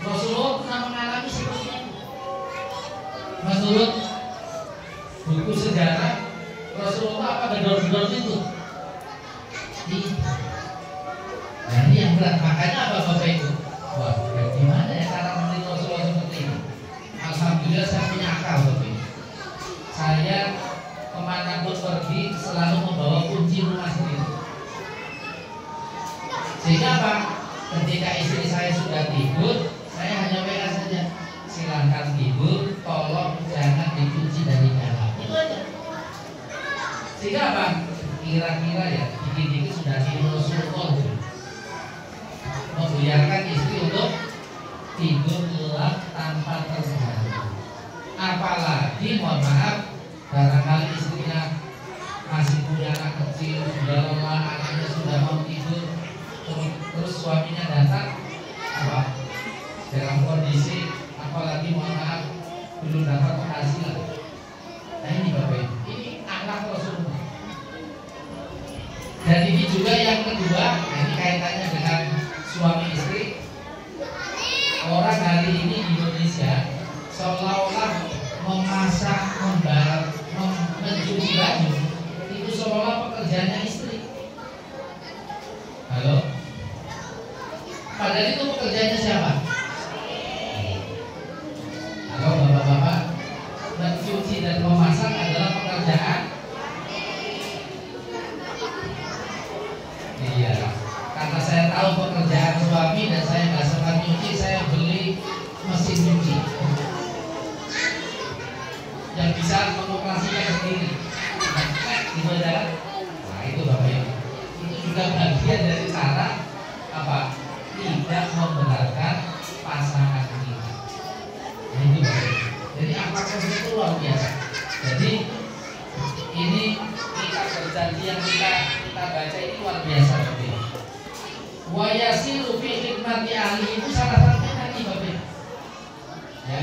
Rasulullah pernah mengalami seperti itu. Menurut buku sejarah, Rasulullah apa gedor-gedor itu? Nah ini yang berat. Makanya apa Bapak Ibu? Wah, gimana ya cara menurut Rasulullah seperti ini? Alhamdulillah saya punya akal Bapak Ibu. Saya kemanapun pergi selalu membawa kunci rumah sendiri. Sehingga apa? Ketika istri saya sudah tidur, saya hanya WA saja. Silakan tidur, tolong jangan dikunci dari dalam. Itu aja. Sehingga apa? Kira-kira ya, dikit-dikit sudah tidur Rasulullah. Membiarkan istri untuk tidur gelap tanpa terganggu. Apalagi mohon maaf, barangkali istrinya masih punya anak kecil, sudah lelah, anaknya sudah mau tidur, terus suaminya datang, apa? Dalam kondisi apalagi mohon maaf belum dapat penghasilan. Nah ini Bapak Ibu, ini akhlak Rasulullah. Dan ini juga yang kedua, nah ini kaitannya dengan suami istri. Orang hari ini di Indonesia seolah-olah memasak, mencuci baju itu seolah pekerjaannya istri. Halo? Padahal itu pekerjaannya siapa? Halo bapak-bapak, mencuci dan memasak adalah pekerjaan. Iya, karena saya tahu pekerjaan suami dan saya nggak sempat nyuci, saya beli mesin cuci yang bisa mengoperasikan sendiri. Gitu aja. Nah itu Bapak Ibu, itu juga bagian dari cara apa? Tidak membenarkan pasangan kita. Nah itu Bapak Ibu. Jadi apakah itu luar biasa. Jadi ini kita berjanji yang kita baca ini luar biasa Bapak Ibu. Wa yasilu fi khidmati ahli itu salah satunya tadi Bapak Ibu. Ya.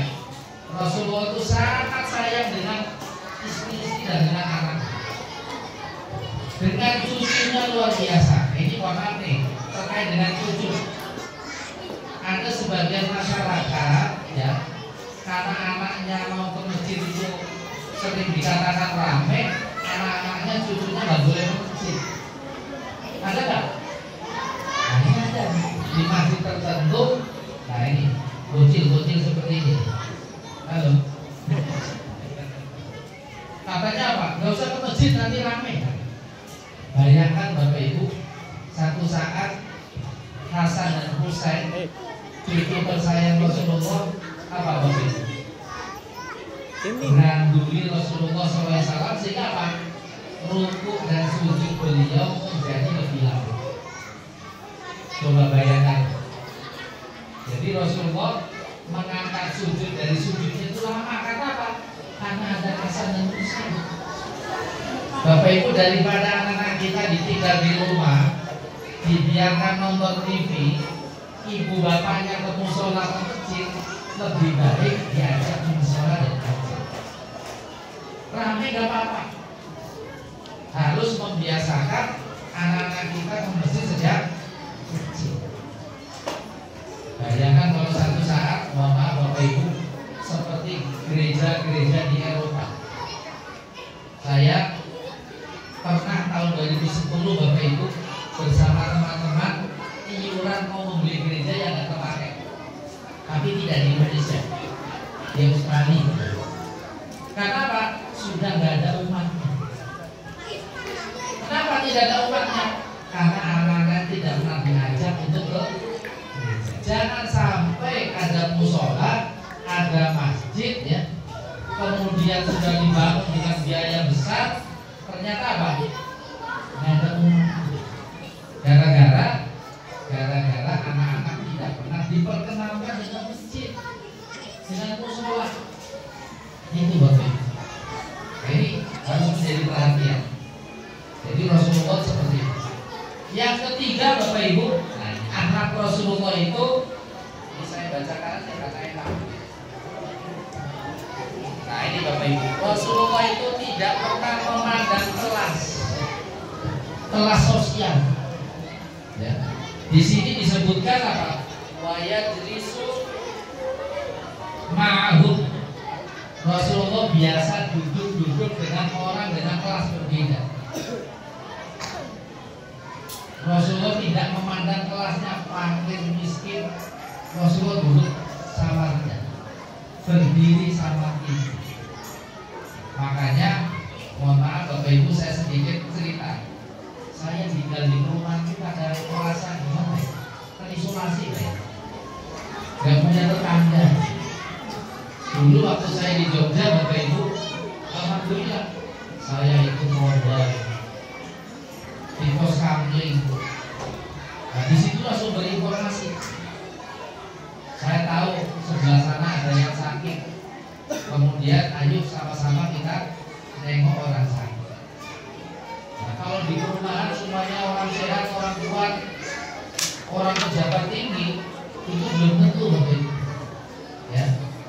Rasulullah itu sangat sayang dengan istri-istri dan dengan anak. Dengan cucunya luar biasa. Ini mohon nih terkait dengan cucu. Ada sebagian masyarakat ya, karena anaknya mau ke masjid itu sering dikatakan rame, anak-anaknya cucunya nggak boleh ke masjid. Ada nggak? Nah, ini ada di masjid tertentu. Nah ini bocil-bocil seperti ini. Halo. Katanya apa? Gak usah ke masjid nanti rame. Bayangkan Bapak Ibu, satu saat Hasan dan Husain cucu tersayang Rasulullah apa Bapak Ibu? Menanduri Rasulullah SAW sehingga apa? Rukuk dan sujud beliau menjadi lebih lama. Coba bayangkan. Jadi Rasulullah mengangkat sujud dari sujudnya itu lama. Karena apa? Karena ada Hasan dan Husain. Bapak Ibu, daripada anak-anak kita ditinggal di rumah, dibiarkan nonton TV, ibu bapaknya ke musola ke masjid, lebih baik diajak ke musola dan masjid. Rame gak apa-apa. Harus membiasakan anak-anak kita ke masjid sejak kecil. Bayangkan kalau satu saat, mohon maaf Bapak Ibu, seperti gereja-gereja di Eropa. Saya pernah tahun 2010 Bapak Ibu bersama teman-teman iuran mau membeli gereja yang nggak terpakai, tapi tidak di Indonesia, di Australia. Karena apa? Sudah nggak ada umatnya. Kenapa tidak ada umatnya? Karena anak-anak tidak pernah diajak untuk ke gereja. Jangan sampai ada musola, ada masjid ya, kemudian sudah dibangun dengan biaya besar, ternyata apa? Nggak ada umat. Gara-gara anak-anak tidak pernah diperkenalkan dengan masjid, dengan musola. Itu Bapak Ibu. Ini harus menjadi perhatian. Jadi Rasulullah seperti itu. Yang ketiga Bapak Ibu, nah, akhlak Rasulullah itu, ini saya bacakan aja kata enak. Bapak Ibu, Rasulullah itu tidak pernah memandang kelas sosial. Ya. Di sini disebutkan apa? Wa yajlisu ma'hum. Rasulullah biasa duduk dengan orang dengan kelas berbeda. Rasulullah tidak memandang kelasnya fakir miskin. Rasulullah duduk sama dia, berdiri sama dia. Makanya, mohon maaf Bapak Ibu, saya sedikit cerita. Saya tinggal di rumah itu ada merasa gimana ya? Terisolasi ya. Gak punya tetangga. Dulu waktu saya di Jogja Bapak Ibu, alhamdulillah saya itu modal di pos kamling. Nah, di situ langsung berinformasi. Saya tahu sebelah sana ada yang sakit. Kemudian ayo sama-sama kita nengok orang sakit. Nah, kalau di perumahan semuanya orang sehat, orang kuat, orang pejabat tinggi, itu belum tentu Bapak Ibu. Ya.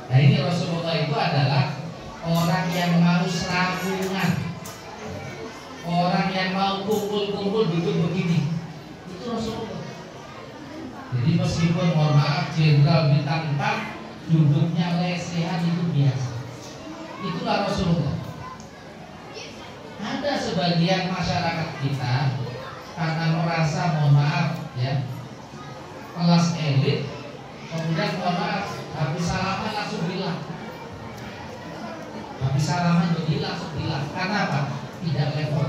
Nah ini Rasulullah itu adalah orang yang mau serampungan, orang yang mau kumpul-kumpul duduk begini. Itu Rasulullah. Jadi meskipun mohon maaf jenderal bintang 4 duduknya lesehan itu biasa. Itulah Rasulullah. Ada sebagian masyarakat kita karena merasa mohon maaf ya kelas elit, kemudian mohon maaf habis salaman langsung bilang, habis salaman jadi langsung bilang. Karena apa? Tidak level.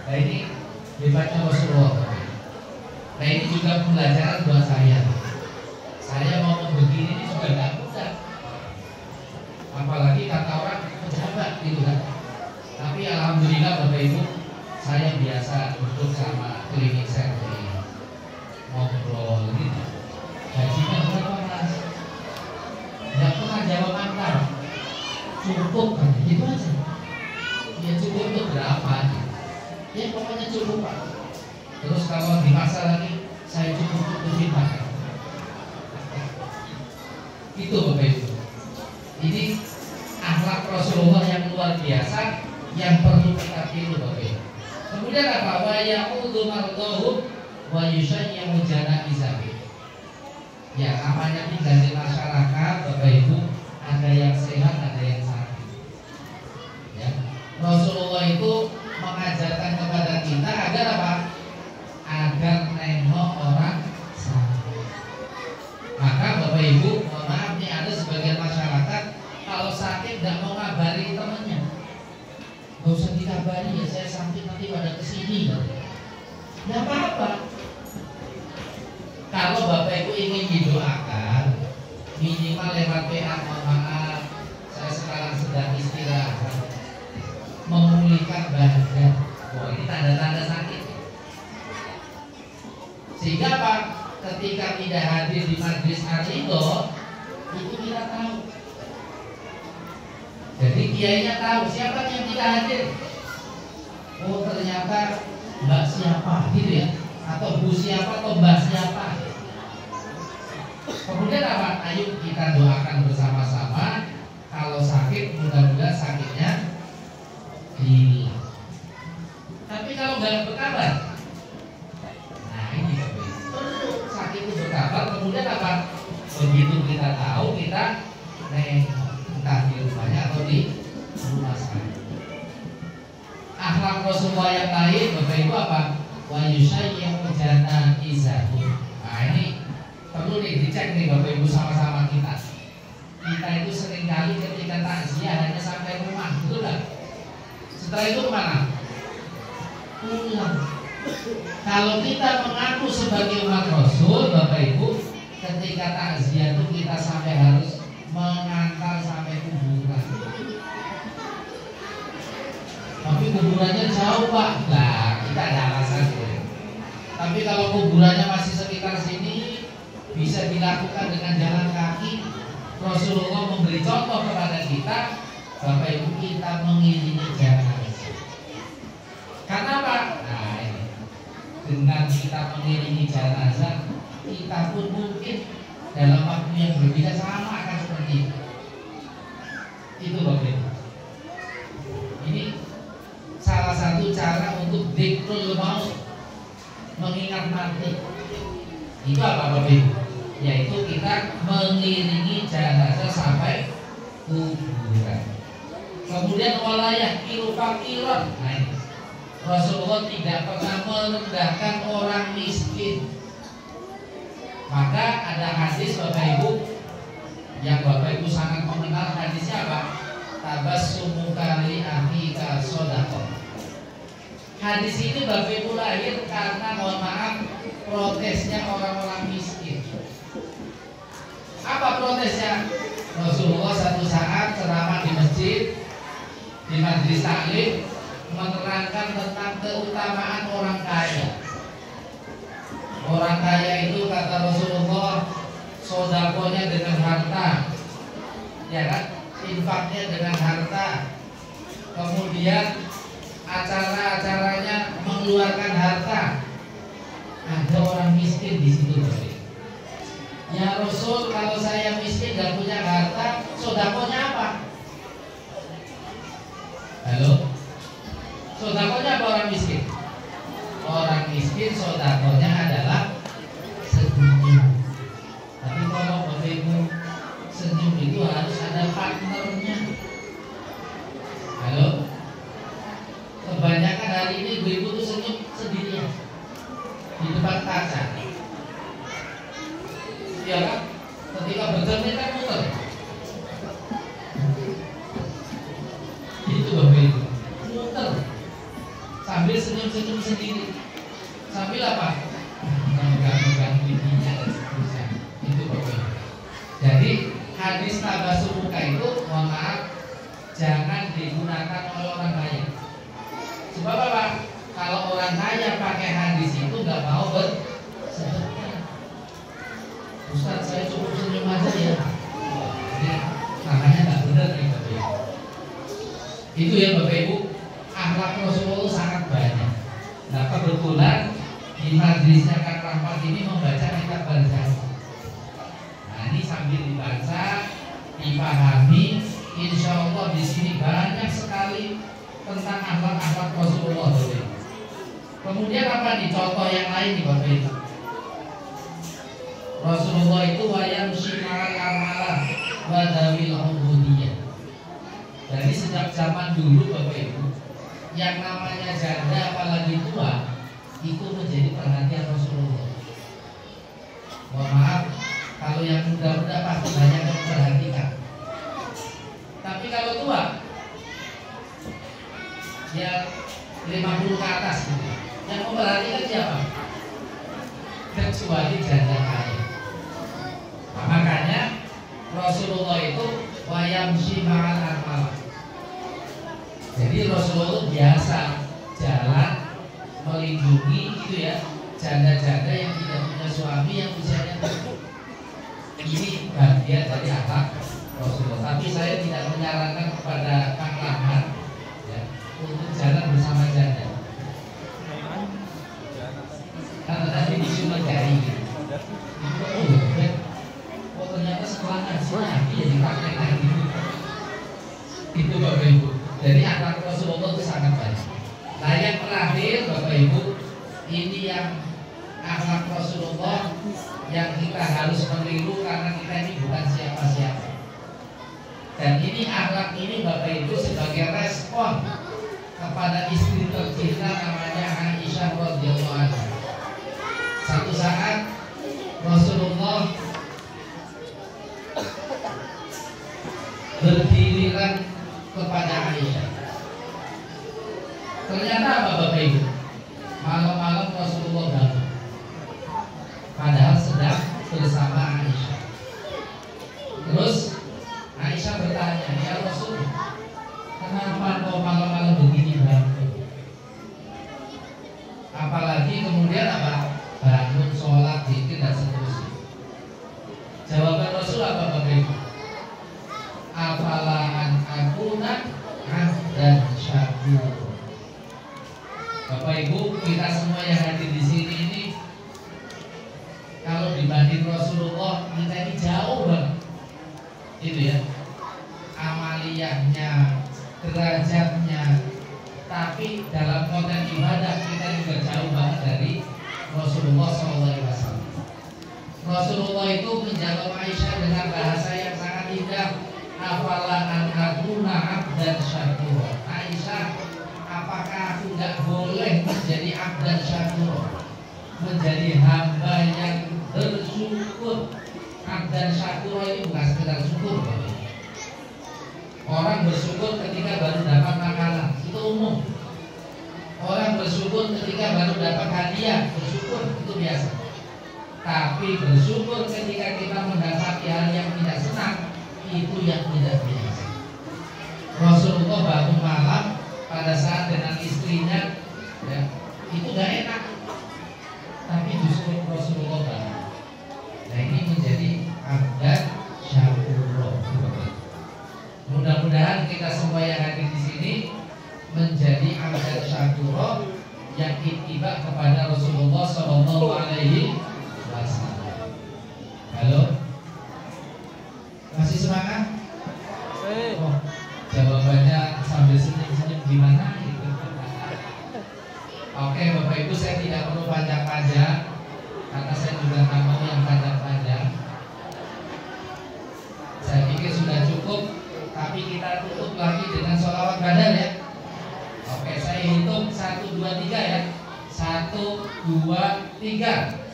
Nah ini hebatnya Rasulullah. Nah ini juga pembelajaran buat saya. Saya mau begini ini juga gak mudah. Apalagi kata orang pejabat gitu kan. Tapi alhamdulillah Bapak Ibu, saya biasa duduk sama klinik servis, ngobrol gitu. Gajinya berapa Mas? Gak pernah jawab angka. Cukup kan? Gitu aja. Ya cukup itu berapa? Ya pokoknya cukup Pak. Terus kalau dipaksa lagi, saya cukupin makan. Itu Bapak Ibu. Ini akhlak Rasulullah yang luar biasa yang perlu kita tiru Bapak Ibu. Kemudian apa? Wa ya'udzu mardahum wa yushayyi'u janaizabi. Ya, namanya tinggal di masyarakat Bapak Ibu, ada yang sehat, ada yang sakit. Ya. Rasulullah itu mengajarkan kepada kita agar apa? Agar nengok orang sakit. Maka Bapak Ibu, mohon maaf nih, ada sebagian masyarakat kalau sakit nggak mau ngabari temannya. Gak usah dikabari ya, saya sakit nanti pada kesini. Nggak apa-apa. Kalau Bapak Ibu ingin didoakan, minimal lewat PA, mohon maaf, saya sekarang sedang istirahat, memulihkan badan. Oh ini tanda-tanda sakit. Sehingga apa? Ketika tidak hadir di majlis arido, itu kita tahu. Jadi kiainya tahu siapa yang tidak hadir. Oh ternyata mbak siapa gitu ya, atau bu siapa atau mbak siapa. Kemudian apa? Ayo kita doakan bersama-sama. Kalau sakit mudah-mudahan sakitnya hilang. Tapi kalau nggak berkabar, nah ini perlu sakit itu berkabar. Kemudian apa? Begitu kita tahu kita entah di rumahnya atau di rumah sakit. Akhlak Rasulullah yang lain Bapak Ibu apa? Wa yushayyi'u janaizahu. Nah ini perlu nih dicek nih Bapak Ibu sama-sama kita. Kita itu seringkali ketika takziah hanya sampai rumah, betul nggak? Setelah itu kemana? Pulang. Kalau kita mengaku sebagai umat Rasul, Bapak Ibu, ketika takziah itu kita sampai harus mengantar sampai kuburan. Tapi kuburannya jauh Pak. Nah, kita ada alasan. Tapi kalau kuburannya masih sekitar sini, bisa dilakukan dengan jalan kaki. Rasulullah memberi contoh kepada kita, Bapak Ibu, kita mengiringi jenazah. Karena apa? Nah, ini. Dengan kita mengiringi jenazah, kita pun mungkin dalam waktu yang berbeda sama akan seperti itu. Itu apa Bapak Ibu? Yaitu kita mengiringi jenazah sampai kuburan. Kemudian walayah kilu fakiron. Nah ini Rasulullah tidak pernah merendahkan orang miskin. Maka ada hadis Bapak Ibu yang Bapak Ibu sangat mengenal, hadisnya apa? Tabassumu kali akhika shadaqah. Hadis ini Bapak Ibu lahir karena mohon maaf protesnya orang-orang miskin. Apa protesnya? Rasulullah satu saat ceramah di masjid, di majelis taklim, menerangkan tentang keutamaan orang kaya. Orang kaya itu kata Rasulullah sodakonya dengan harta, ya kan? Infaknya dengan harta. Kemudian acara-acaranya mengeluarkan harta. Ada orang miskin di situ. Ya Rasul, kalau saya miskin dan punya harta, sodakonya apa? Halo? Sodakonya apa orang miskin? Orang miskin sodakonya adalah senyum. Tapi kalau Bapak Ibu, senyum itu harus ada partnernya. Halo? Kebanyakan hari ini ibu-ibu tuh senyum sendirian di depan kaca. Ya kan? Ketika bercermin kan muter. Itu Bapak Ibu, muter sambil senyum-senyum sendiri. Sambil apa? Megang-megang pipinya dan seterusnya. Itu Bapak Ibu. Jadi hadis tabasumuka itu, mohon maaf, jangan digunakan oleh orang kaya. Sebab apa? Kalau orang kaya pakai hadis itu nggak mau bersedekah. Ustaz, saya cukup senyum aja ya. Ini namanya nggak benar nih Bapak Ibu. Itu ya Bapak Ibu, akhlak Rasulullah sangat banyak. Nah kebetulan di majelisnya Kang Rahmat ini membaca kitab Barzanji. Nah ini sambil dibaca, dipahami, insya Allah di sini banyak sekali tentang akhlak-akhlak Rasulullah. Kemudian apa nih contoh yang lain nih Bapak Ibu? Rasulullah itu wayang syimal amalah wadawil ubudiyah. Dari sejak zaman dulu Bapak Ibu, yang namanya janda apalagi tua itu menjadi perhatian Rasulullah. Mohon maaf, kalau yang muda-muda pasti banyak yang memperhatikan. Tapi kalau tua, ya 50 ke atas gitu. Yang memperhatikan siapa? Kecuali janda kaya. Nah, makanya Rasulullah itu wayamshi ma'al armalah. Jadi Rasulullah biasa jalan melindungi itu ya janda-janda yang tidak punya suami yang usianya tua. Ini bagian dari akhlak Rasulullah. Tapi saya tidak menyarankan kepada Kang Rahmat ya, untuk jalan bersama janda. Karena tadi disuruh mencari. Oh ternyata setelah ngaji Nabi ya dipraktekkan gitu. Itu Bapak Ibu. Jadi akhlak Rasulullah itu sangat banyak. Nah yang terakhir Bapak Ibu, ini yang akhlak Rasulullah yang kita harus meniru karena kita ini bukan siapa-siapa. Dan ini akhlak ini Bapak Ibu sebagai respon kepada istri tercinta namanya Aisyah radhiyallahu anha. Satu saat Rasulullah berdirikan kepada Aisyah. Ternyata apa Bapak Ibu? Malam-malam Rasulullah bangun, padahal sedang bersama Aisyah. Terus Aisyah bertanya, ya Rasul, kenapa kau malam-malam begini bangun? Apalagi kemudian apa? Bangun, sholat, zikir dan seterusnya. Jawaban Rasul apa Bapak Ibu? Afalaan akuna dan syakur. Bapak Ibu, kita semua yang hadir di sini ini, kalau dibanding Rasulullah, kita ini jauh banget. Itu ya, amaliyahnya, derajatnya. Tapi dalam konteks ibadah kita juga jauh banget dari Rasulullah SAW. Rasulullah itu menjawab Aisyah dengan bahasa yang sangat indah. Afala an akuna abdan syakura. Aisyah, apakah aku nggak boleh menjadi abdan syakura, menjadi hamba yang bersyukur? Abdan syakura ini bukan sekedar syukur. Orang bersyukur ketika baru dapat makanan, itu umum. Orang bersyukur ketika baru dapat hadiah, bersyukur, itu biasa. Tapi bersyukur ketika kita mendapati hal yang tidak senang, itu yang tidak biasa. Rasulullah bangun malam pada saat dengan istrinya, ya, itu gak enak, tapi justru Rasulullah bangun. Nah, ini menjadi abdan syakura. Mudah-mudahan kita semua yang hadir di sini menjadi abdan syakura yang ittiba kepada Rasulullah Sallallahu Alaihi Wasallam. Halo, masih semangat? Oh, jawabannya sambil senyum-senyum gimana? Gitu. Oke, Bapak Ibu, saya tidak perlu panjang-panjang karena saya juga tak mau yang panjang-panjang. Saya pikir sudah cukup, tapi kita tutup lagi dengan sholawat badal ya. Oke, saya hitung 1, 2, 3 ya. 1, 2, 3.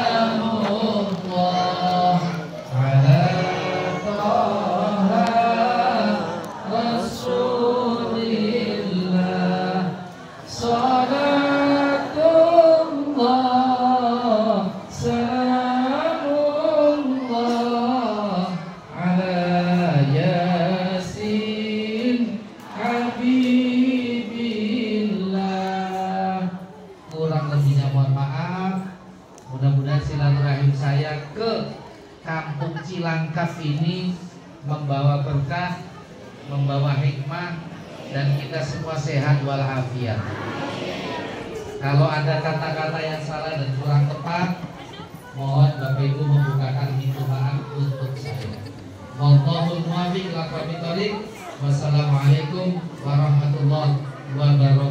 Salamullah ala Taha Rasulillah. Salatullah salamullah ala Yasin Habibillah. Kurang lebihnya mohon maaf. Mudah-mudahan silaturahim saya ke kampung Cilangkap ini membawa berkah, membawa hikmah, dan kita semua sehat walafiat. Kalau ada kata-kata yang salah dan kurang tepat, mohon Bapak Ibu membukakan pintu maaf untuk saya. Wallahul muwaffiq ila aqwamit thoriq. Wassalamualaikum warahmatullahi wabarakatuh.